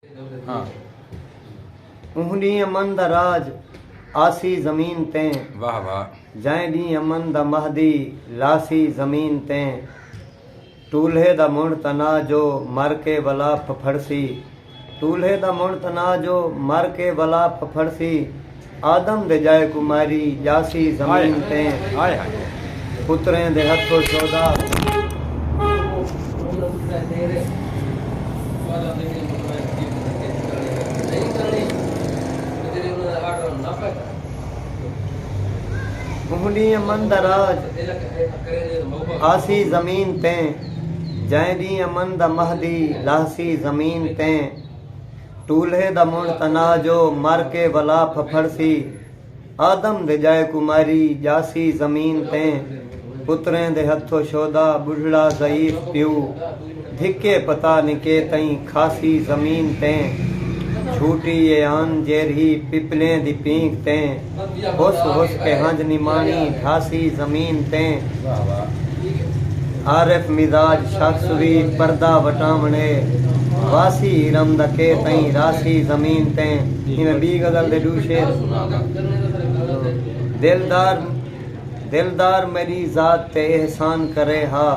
हाँ उहनी अमन दा राज आसी जमीन ते वाह वाह जै दी अमन दा महदी लासी जमीन ते टूल्हे दा मुण तना जो मर के वला फफड़सी टूल्हे दा मुण तना जो मर के वला फफड़सी आदम दे जाए कुमारी जासी जमीन ते हाय हाय पुत्रें दे हथों चौदा उहनी अमन दा राज आसी जमीन ते जै दी अमन दा महदी लासी जमीन ते टूल्हे दा मुण तना जो मर के वला फफड़सी आदम दे जाए कुमारी जासी जमीन ते पुत्रें दे हथों शोदा बुढ़ड़ा ज़ईफ प्यू धिक्के पता निके तई खासी जमीन ते झूठी ये आन जेरही पिपलें दी पींक ते हुस हुस के हंज निमानी ढासी जमीन ते आरिफ मिजाज शख्सवी पर्दा वटावणे वासी इरम दा के तई रासी जमीन ते इवें बी गजल दे दू शेर दिलदार मेरी जात ते एहसान करे हा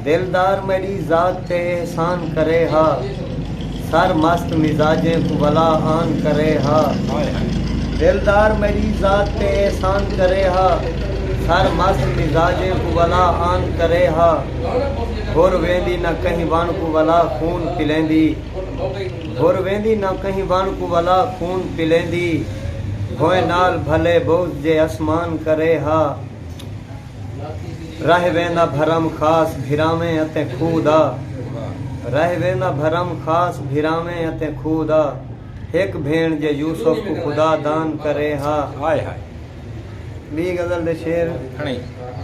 दिलदार मेरी जात ते एहसान करे हा सर मस्त मिजाजे को वला आन करे हा दिलदार मेरी जात ते एहसान करे हा सर मस्त मिजाजे को वला आन करे हा घुर वेंदी न कहीं वन को वला खून पिलेंदी घुर वेंदी न कहीं वन को वला खून पिलेंदी होए नाल भले बोझ जे आसमान करे हा रह वेंदा भरम खास भिरावे अते खूदा रह वेंदा भरम खास भिरावे अते खूदा एक भेण जे यूसुफ को खुदा दान करे हा हाय हाय बी गजल दे शेर खणी